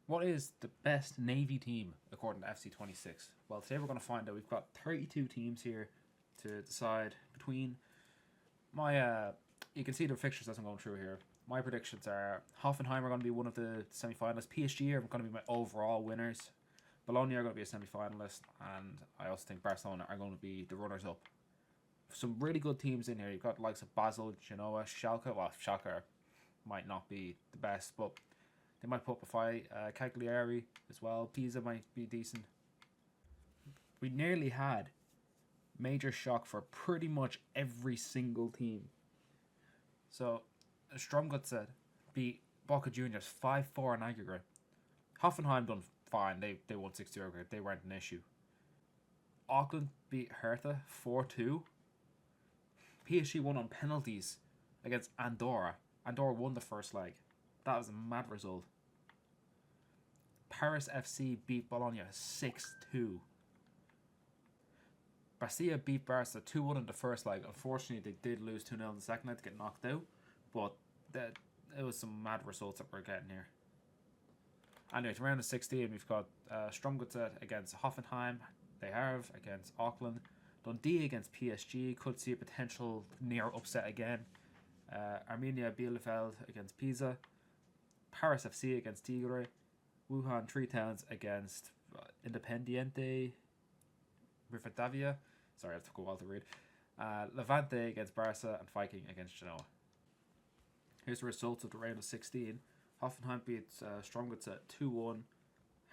What is the best Navy team according to FC26? Well, today we're going to find out. We've got 32 teams here to decide between. You can see the fixtures as I'm going through here. My predictions are Hoffenheim are going to be one of the semi-finalists. PSG are going to be my overall winners. Bologna are going to be a semi-finalist, and I also think Barcelona are going to be the runners-up. Some really good teams in here. You've got the likes of Basel, Genoa, Schalke. Well, Schalke might not be the best, but they might put up a fight. Cagliari as well. Pisa might be decent. We nearly had major shock for pretty much every single team. So, Stromgutset beat Boca Juniors 5-4 in aggregate. Hoffenheim done fine. They won 6-2 aggregate. They weren't an issue. Auckland beat Hertha 4-2. PSG won on penalties against Andorra. Andorra won the first leg. That was a mad result. Paris FC beat Bologna 6-2. Brescia beat Barca 2-1 in the first leg. Unfortunately, they did lose 2-0 in the second leg to get knocked out. But it was some mad results that we're getting here. Anyway, to round of 16, we've got Stromgutset against Hoffenheim. They have against Auckland. Dundee against PSG. Could see a potential near upset again. Arminia Bielefeld against Pisa. Paris FC against Tigre. Wuhan Three Towns against Independiente Rivadavia. Sorry, I have to go while to read. Levante against Barca and Viking against Genoa. Here's the results of the round of 16. Hoffenheim beats Stromgutset 2-1.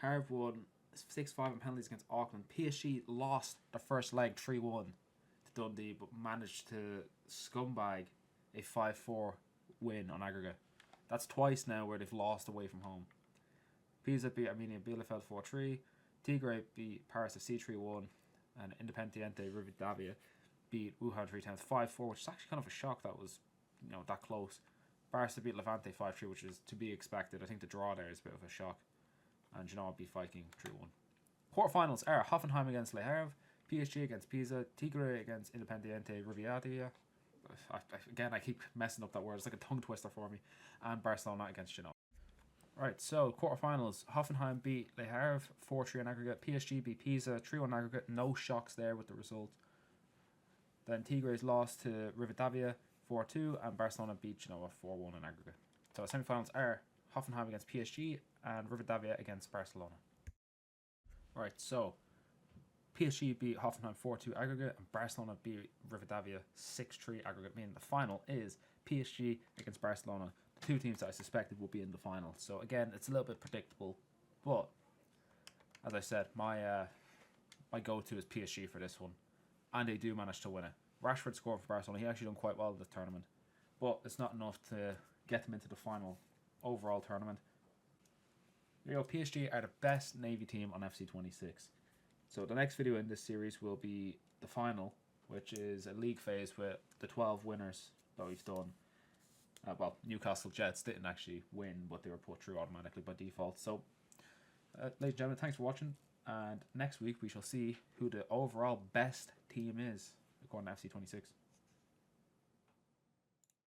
Harv won 6-5 in penalties against Auckland. PSG lost the first leg 3-1 to Dundee, but managed to scumbag a 5-4 win on aggregate. That's twice now where they've lost away from home. Pisa beat Arminia Bielefeld 4-3. Tigre beat Paris FC 3-1. And Independiente Rivadavia beat Wuhan Three Towns 5-4, which is actually kind of a shock that was, that close. Barca beat Levante 5-3, which is to be expected. I think the draw there is a bit of a shock. And Genoa beat Viking 3-1. Quarterfinals are Hoffenheim against Le Havre, PSG against Pisa, Tigre against Independiente Rivadavia. Again, I keep messing up that word. It's like a tongue twister for me. And Barcelona against Genoa. Right, so quarterfinals. Hoffenheim beat Le Havre 4-3 in aggregate. PSG beat Pisa 3-1 in aggregate. No shocks there with the result. Then Tigres lost to Rivadavia 4-2, and Barcelona beat Genoa 4-1 in aggregate. So semifinals are Hoffenheim against PSG and Rivadavia against Barcelona. Right, so PSG beat Hoffenheim 4-2 aggregate, and Barcelona beat Rivadavia 6-3 aggregate, meaning the final is PSG against Barcelona. The two teams that I suspected will be in the final. So again, it's a little bit predictable, but as I said, my go-to is PSG for this one, and they do manage to win it. Rashford scored for Barcelona. He actually done quite well in this tournament, but it's not enough to get them into the final overall tournament. There you go. PSG are the best Navy team on FC26. So the next video in this series will be the final, which is a league phase with the 12 winners that we've done. Well, Newcastle Jets didn't actually win, but they were put through automatically by default. So, ladies and gentlemen, thanks for watching. And next week we shall see who the overall best team is according to FC26.